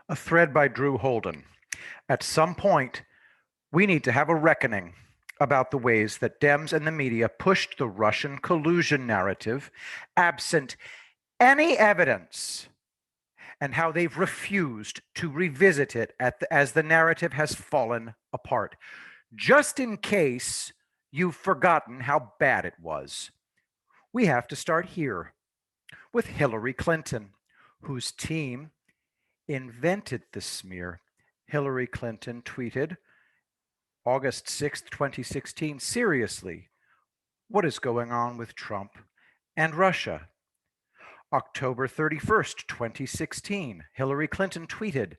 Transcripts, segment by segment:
A thread by Drew Holden. At some point, we need to have a reckoning about the ways that Dems and the media pushed the Russian collusion narrative absent any evidence, and how they've refused to revisit it as the narrative has fallen apart. Just in case you've forgotten how bad it was, we have to start here with Hillary Clinton, whose team invented the smear. Hillary Clinton tweeted August 6th, 2016, seriously, what is going on with Trump and Russia? October 31st, 2016, Hillary Clinton tweeted,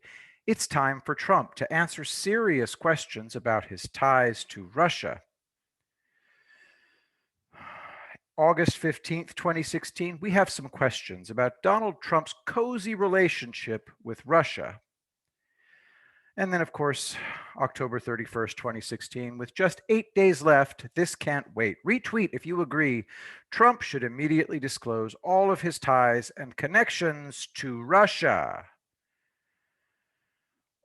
it's time for Trump to answer serious questions about his ties to Russia. August 15th, 2016, we have some questions about Donald Trump's cozy relationship with Russia. And then, of course, October 31st, 2016, with just 8 days left, this can't wait. Retweet if you agree. Trump should immediately disclose all of his ties and connections to Russia.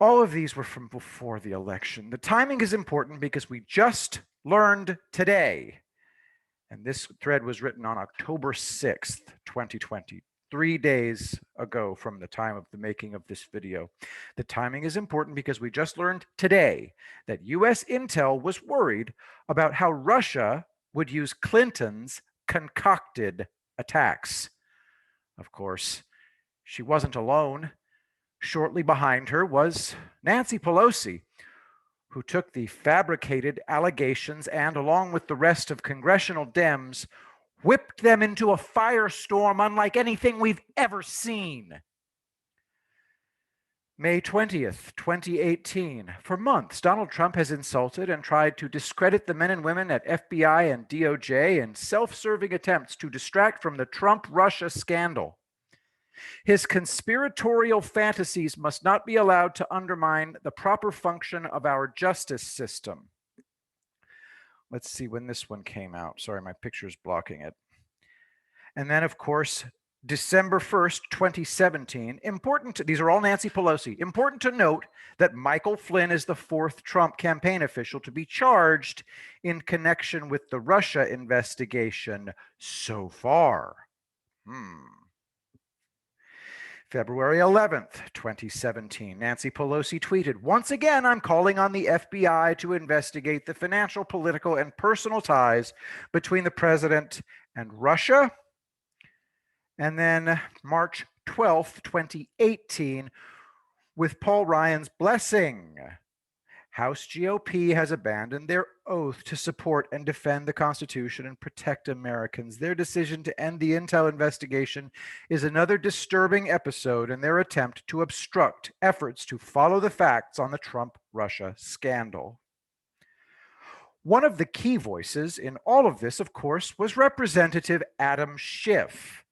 All of these were from before the election. The timing is important because we just learned today, and this thread was written on October 6th, 2020. 3 days ago from the time of the making of this video. The timing is important because we just learned today that US intel was worried about how Russia would use Clinton's concocted attacks. Of course, she wasn't alone. Shortly behind her was Nancy Pelosi, who took the fabricated allegations and, along with the rest of congressional Dems, whipped them into a firestorm unlike anything we've ever seen. May 20th, 2018. For months, Donald Trump has insulted and tried to discredit the men and women at FBI and DOJ in self-serving attempts to distract from the Trump-Russia scandal. His conspiratorial fantasies must not be allowed to undermine the proper function of our justice system. Let's see when this one came out. Sorry, my picture's blocking it. And then, of course, December 1st, 2017. These are all Nancy Pelosi. Important to note that Michael Flynn is the fourth Trump campaign official to be charged in connection with the Russia investigation so far. February 11th, 2017, Nancy Pelosi tweeted, once again, I'm calling on the FBI to investigate the financial, political, and personal ties between the president and Russia. And then March 12th, 2018, with Paul Ryan's blessing, House GOP has abandoned their oath to support and defend the Constitution and protect Americans. Their decision to end the intel investigation is another disturbing episode in their attempt to obstruct efforts to follow the facts on the Trump-Russia scandal. One of the key voices in all of this, of course, was Representative Adam Schiff,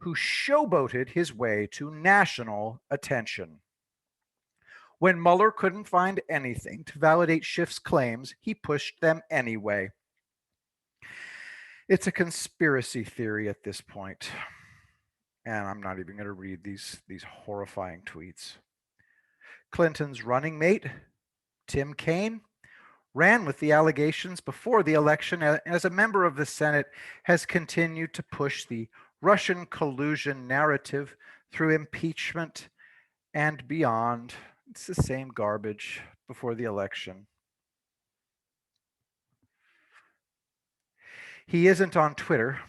who showboated his way to national attention. When Mueller couldn't find anything to validate Schiff's claims, he pushed them anyway. It's a conspiracy theory at this point. And I'm not even going to read these horrifying tweets. Clinton's running mate, Tim Kaine, ran with the allegations before the election and as a member of the Senate has continued to push the Russian collusion narrative through impeachment and beyond. It's the same garbage before the election. He isn't on Twitter,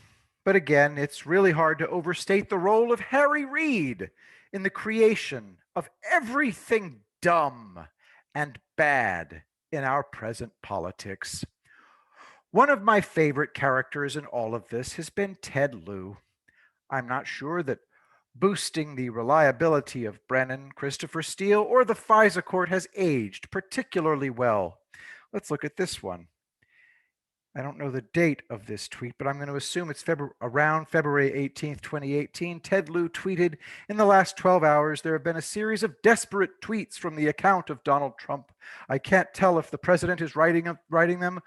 but again, it's really hard to overstate the role of Harry Reid in the creation of everything dumb and bad in our present politics. One of my favorite characters in all of this has been Ted Lieu. I'm not sure that boosting the reliability of Brennan, Christopher Steele, or the FISA court has aged particularly well. Let's look at this one. I don't know the date of this tweet, but I'm going to assume it's around February 18th, 2018. Ted Lieu tweeted, in the last 12 hours, there have been a series of desperate tweets from the account of Donald Trump. I can't tell if the president is writing them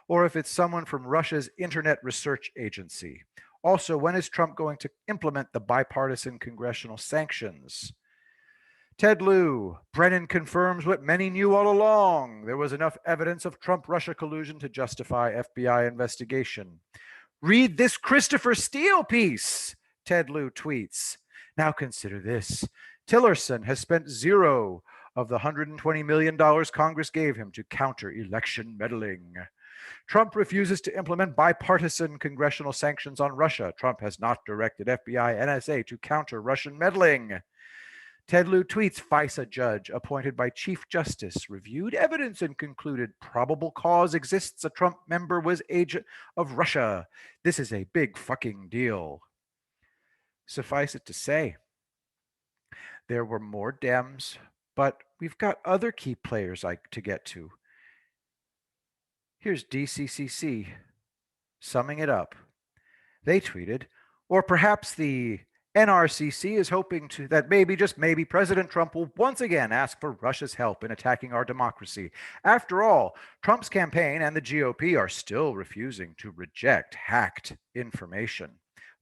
or if it's someone from Russia's Internet Research Agency. Also, when is Trump going to implement the bipartisan congressional sanctions? Ted Lieu, Brennan confirms what many knew all along. There was enough evidence of Trump-Russia collusion to justify FBI investigation. Read this Christopher Steele piece, Ted Lieu tweets. Now consider this. Tillerson has spent zero of the $120 million Congress gave him to counter election meddling. Trump refuses to implement bipartisan congressional sanctions on Russia. Trump has not directed FBI NSA to counter Russian meddling. Ted Lieu tweets, FISA judge appointed by Chief Justice reviewed evidence and concluded probable cause exists a Trump member was agent of Russia. This is a big fucking deal. Suffice it to say, there were more Dems, but we've got other key players to get to. Here's DCCC summing it up. They tweeted, or perhaps the NRCC is hoping that maybe, just maybe, President Trump will once again ask for Russia's help in attacking our democracy. After all, Trump's campaign and the GOP are still refusing to reject hacked information.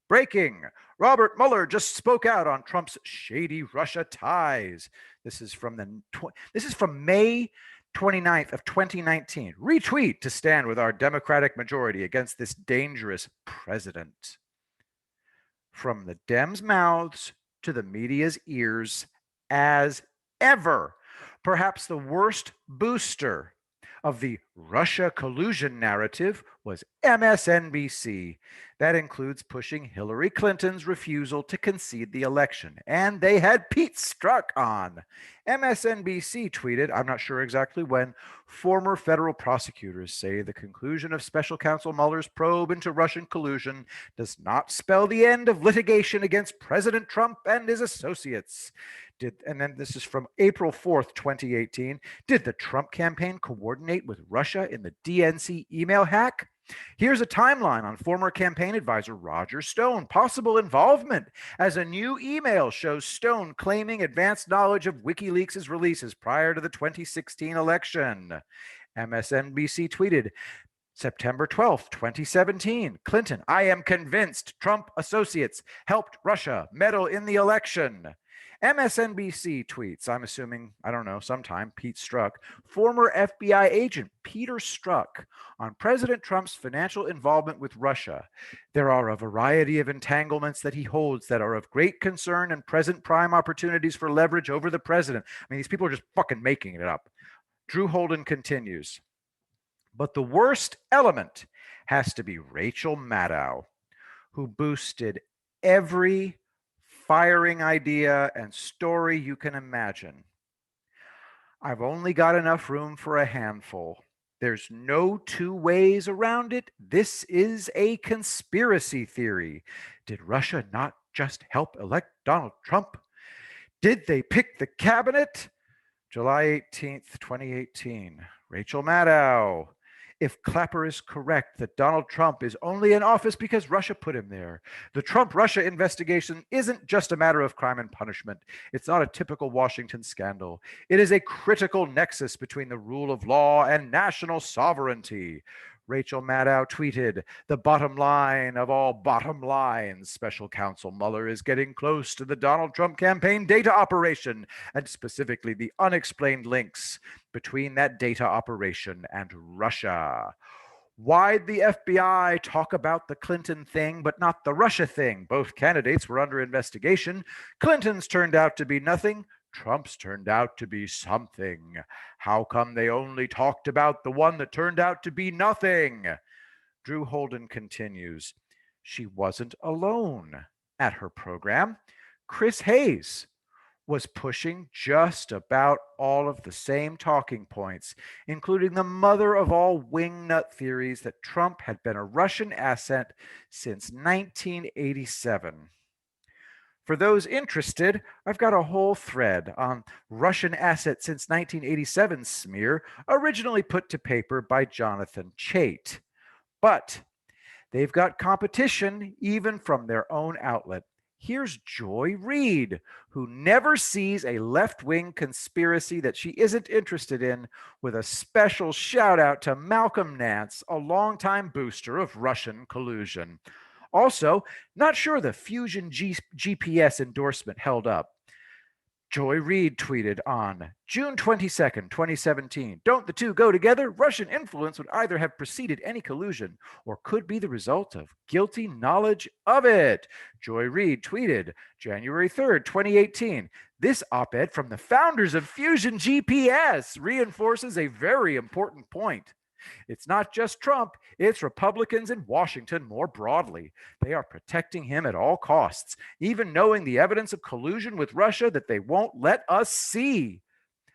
Breaking! Robert Mueller just spoke out on Trump's shady Russia ties. This is from May 29th of 2019. Retweet to stand with our Democratic majority against this dangerous president. From the Dems' mouths to the media's ears, as ever. Perhaps the worst booster of the Russia collusion narrative was MSNBC. That includes pushing Hillary Clinton's refusal to concede the election. And they had Pete Strzok on. MSNBC tweeted, I'm not sure exactly when, former federal prosecutors say the conclusion of Special Counsel Mueller's probe into Russian collusion does not spell the end of litigation against President Trump and his associates. And then this is from April 4th, 2018. Did the Trump campaign coordinate with Russia in the DNC email hack? Here's a timeline on former campaign advisor Roger Stone, possible involvement, as a new email shows Stone claiming advanced knowledge of WikiLeaks' releases prior to the 2016 election. MSNBC tweeted, September 12th, 2017, Clinton, I am convinced Trump associates helped Russia meddle in the election. MSNBC tweets, I'm assuming, I don't know, sometime, Pete Strzok, former FBI agent Peter Strzok, on President Trump's financial involvement with Russia. There are a variety of entanglements that he holds that are of great concern and present prime opportunities for leverage over the president. I mean, these people are just fucking making it up. Drew Holden continues. But the worst element has to be Rachel Maddow, who boosted every firing idea and story you can imagine. I've only got enough room for a handful. There's no two ways around it. This is a conspiracy theory. Did Russia not just help elect Donald Trump? Did they pick the cabinet? July 18th, 2018. Rachel Maddow. If Clapper is correct that Donald Trump is only in office because Russia put him there, the Trump-Russia investigation isn't just a matter of crime and punishment. It's not a typical Washington scandal. It is a critical nexus between the rule of law and national sovereignty. Rachel Maddow tweeted, the bottom line of all bottom lines, Special Counsel Mueller is getting close to the Donald Trump campaign data operation, and specifically the unexplained links between that data operation and Russia. Why'd the FBI talk about the Clinton thing but not the Russia thing? Both candidates were under investigation. Clinton's turned out to be nothing. Trump's turned out to be something. How come they only talked about the one that turned out to be nothing? Drew Holden continues. She wasn't alone at her program. Chris Hayes was pushing just about all of the same talking points, including the mother of all wingnut theories that Trump had been a Russian asset since 1987. For those interested, I've got a whole thread on Russian asset since 1987 smear, originally put to paper by Jonathan Chait. But they've got competition even from their own outlet. Here's Joy Reid, who never sees a left-wing conspiracy that she isn't interested in, with a special shout out to Malcolm Nance, a longtime booster of Russian collusion. Also, not sure the Fusion GPS endorsement held up. Joy Reid tweeted on June 22nd, 2017, "Don't the two go together? Russian influence would either have preceded any collusion or could be the result of guilty knowledge of it." Joy Reid tweeted January 3rd, 2018, "This op-ed from the founders of Fusion GPS reinforces a very important point. It's not just Trump, it's Republicans in Washington more broadly. They are protecting him at all costs, even knowing the evidence of collusion with Russia that they won't let us see."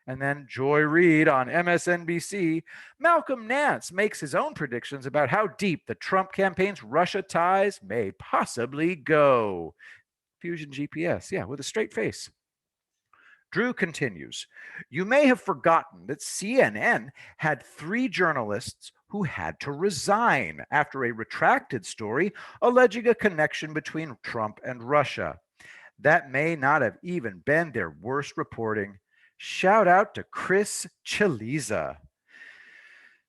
And then Joy Reid on MSNBC, "Malcolm Nance makes his own predictions about how deep the Trump campaign's Russia ties may possibly go." Fusion GPS, yeah, with a straight face. Drew continues, "You may have forgotten that CNN had 3 journalists who had to resign after a retracted story alleging a connection between Trump and Russia. That may not have even been their worst reporting. Shout out to Chris Chaliza."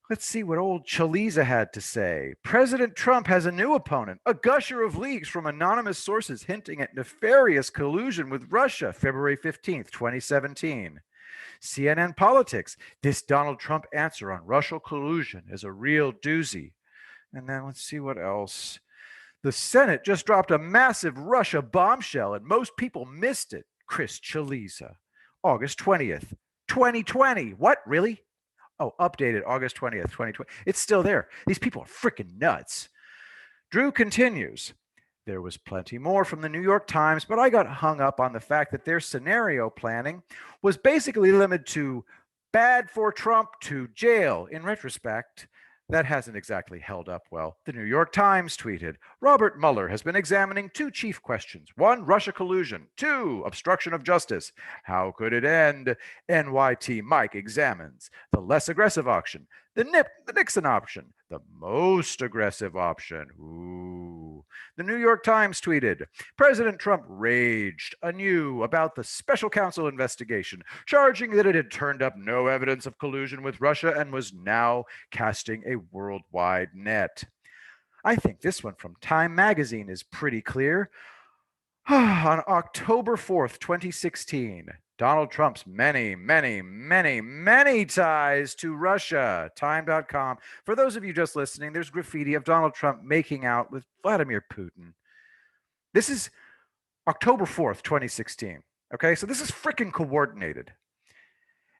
Let's see what old Chaliza had to say. "President Trump has a new opponent, a gusher of leaks from anonymous sources hinting at nefarious collusion with Russia, February 15th, 2017. CNN Politics, this Donald Trump answer on Russian collusion is a real doozy." And then let's see what else. "The Senate just dropped a massive Russia bombshell and most people missed it, Chris Chaliza. August 20th, 2020. What, really? Oh, updated August 20th, 2020. It's still there. These people are freaking nuts." Drew continues, "There was plenty more from the New York Times, but I got hung up on the fact that their scenario planning was basically limited to bad for Trump to jail. In retrospect, that hasn't exactly held up well." The New York Times tweeted, "Robert Mueller has been examining 2 chief questions. 1, Russia collusion. 2, obstruction of justice. How could it end? NYT Mike examines the less aggressive option, the Nixon option, the most aggressive option." Ooh. The New York Times tweeted, "President Trump raged anew about the special counsel investigation, charging that it had turned up no evidence of collusion with Russia and was now casting a worldwide net." I think this one from Time Magazine is pretty clear. On October 4th, 2016, Donald Trump's many, many, many, many ties to Russia. Time.com. For those of you just listening, there's graffiti of Donald Trump making out with Vladimir Putin. This is October 4th, 2016. Okay, so this is freaking coordinated.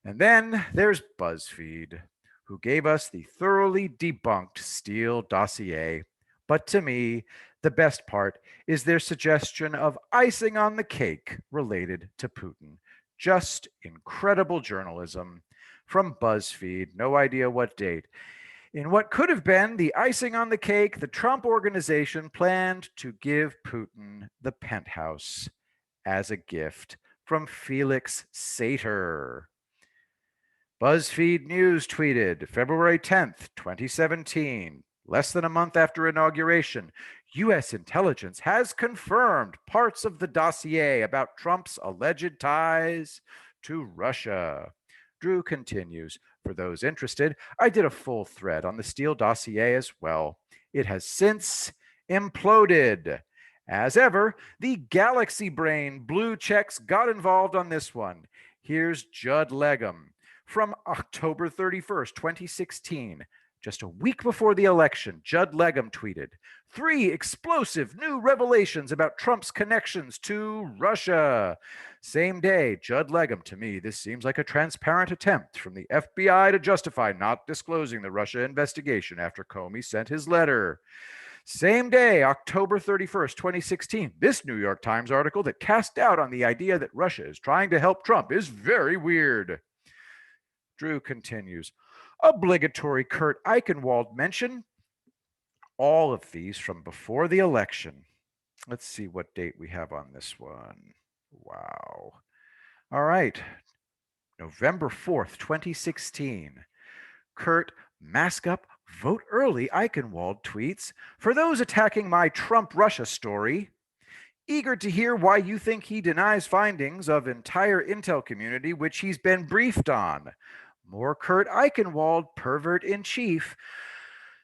And then there's BuzzFeed, who gave us the thoroughly debunked Steele dossier. But to me, the best part is their suggestion of icing on the cake related to Putin. Just incredible journalism from BuzzFeed, no idea what date. In what could have been the icing on the cake, the Trump organization planned to give Putin the penthouse as a gift from Felix Sater. BuzzFeed News tweeted February 10th, 2017, less than a month after inauguration, U.S. intelligence has confirmed parts of the dossier about Trump's alleged ties to Russia. Drew continues, "For those interested, I did a full thread on the Steele dossier as well. It has since imploded. As ever, the Galaxy Brain blue checks got involved on this one. Here's Judd Legum from October 31st, 2016. Just a week before the election, Judd Legum tweeted, 3 explosive new revelations about Trump's connections to Russia. Same day, Judd Legum, to me, this seems like a transparent attempt from the FBI to justify not disclosing the Russia investigation after Comey sent his letter. Same day, October 31st, 2016, this New York Times article that cast doubt on the idea that Russia is trying to help Trump is very weird." Drew continues, "Obligatory Kurt Eichenwald mention. All of these from before the election." Let's see what date we have on this one. Wow. All right. November 4th, 2016. Kurt, mask up, vote early, Eichenwald tweets, "For those attacking my Trump-Russia story, eager to hear why you think he denies findings of entire intel community which he's been briefed on. More Kurt Eichenwald, pervert in chief.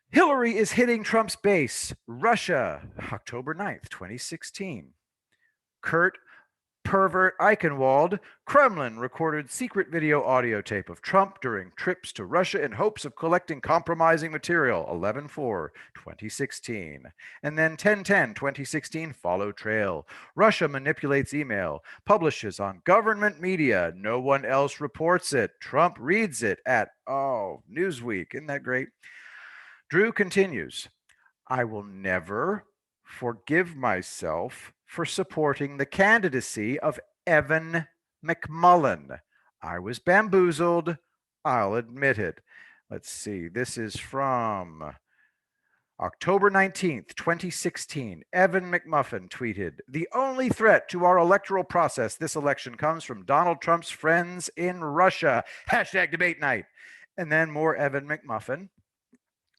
Hillary is hitting Trump's base. Russia, October 9th, 2016. Kurt, Pervert Eichenwald, Kremlin recorded secret video audio tape of Trump during trips to Russia in hopes of collecting compromising material, 11/4/2016. And then 10/10/2016, follow trail. Russia manipulates email, publishes on government media. No one else reports it. Trump reads it at, Newsweek. Isn't that great? Drew continues, I will never forgive myself for supporting the candidacy of Evan McMullin. I was bamboozled. I'll admit it. Let's see. This is from October 19th, 2016. Evan McMuffin tweeted, the only threat to our electoral process this election comes from Donald Trump's friends in Russia. Hashtag debate night. And then more Evan McMuffin.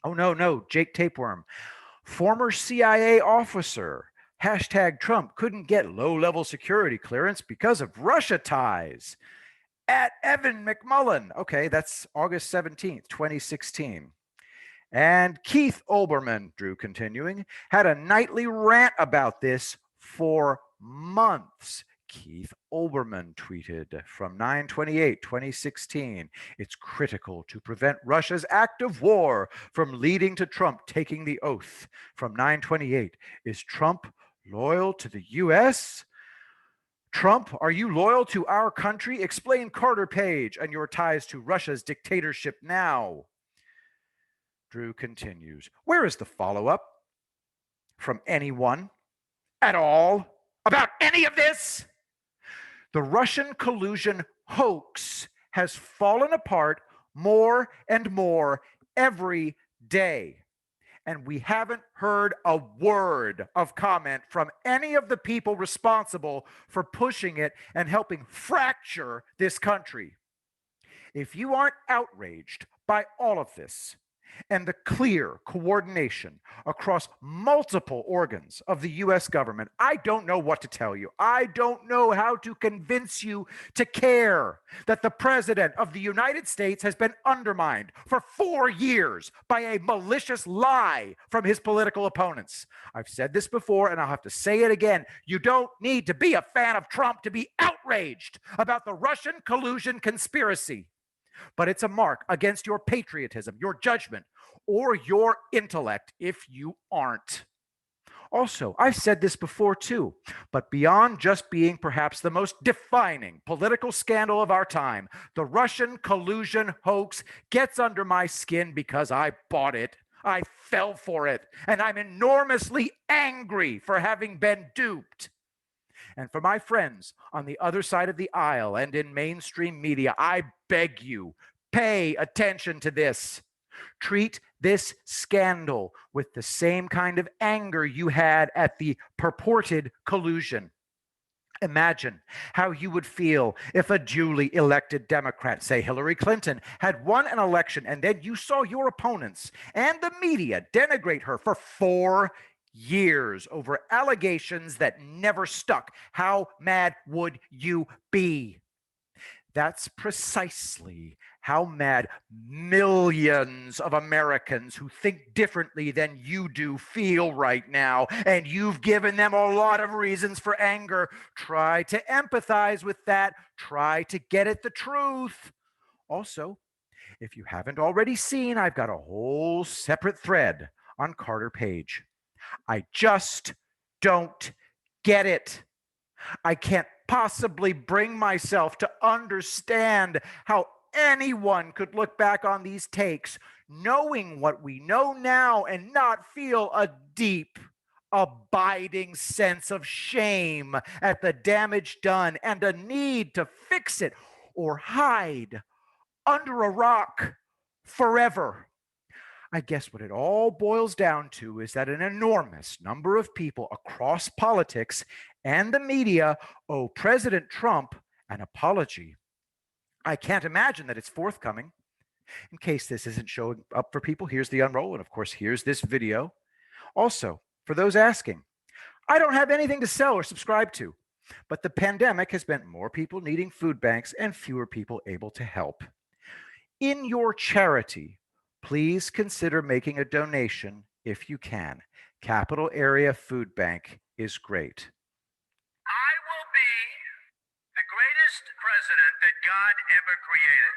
Oh, no, Jake Tapeworm. Former CIA officer, hashtag Trump couldn't get low-level security clearance because of Russia ties. At Evan McMullin. Okay, that's August 17th, 2016. And Keith Olbermann, Drew continuing, had a nightly rant about this for months. Keith Olbermann tweeted from 9/28/2016, it's critical to prevent Russia's act of war from leading to Trump taking the oath. From 9/28, is Trump loyal to the U.S.? Trump, are you loyal to our country? Explain Carter Page and your ties to Russia's dictatorship now. Drew continues, where is the follow-up from anyone at all about any of this? The Russian collusion hoax has fallen apart more and more every day. And we haven't heard a word of comment from any of the people responsible for pushing it and helping fracture this country. If you aren't outraged by all of this, and the clear coordination across multiple organs of the US government, I don't know what to tell you. I don't know how to convince you to care that the President of the United States has been undermined for 4 years by a malicious lie from his political opponents. I've said this before, and I'll have to say it again. You don't need to be a fan of Trump to be outraged about the Russian collusion conspiracy. But it's a mark against your patriotism, your judgment, or your intellect if you aren't. Also, I've said this before too, but beyond just being perhaps the most defining political scandal of our time, the Russian collusion hoax gets under my skin because I bought it. I fell for it, and I'm enormously angry for having been duped. And for my friends on the other side of the aisle and in mainstream media, I beg you, pay attention to this. Treat this scandal with the same kind of anger you had at the purported collusion. Imagine how you would feel if a duly elected Democrat, say Hillary Clinton, had won an election and then you saw your opponents and the media denigrate her for 4 years over allegations that never stuck. How mad would you be? That's precisely how mad millions of Americans who think differently than you do feel right now. And you've given them a lot of reasons for anger. Try to empathize with that. Try to get at the truth. Also, if you haven't already seen, I've got a whole separate thread on Carter Page. I just don't get it. I can't possibly bring myself to understand how anyone could look back on these takes, knowing what we know now, and not feel a deep, abiding sense of shame at the damage done and a need to fix it or hide under a rock forever. I guess what it all boils down to is that an enormous number of people across politics and the media owe President Trump an apology. I can't imagine that it's forthcoming. In case this isn't showing up for people, here's the unroll, and of course, here's this video. Also, for those asking, I don't have anything to sell or subscribe to, but the pandemic has meant more people needing food banks and fewer people able to help. In your charity, please consider making a donation if you can. Capital Area Food Bank is great. I will be greatest president that God ever created.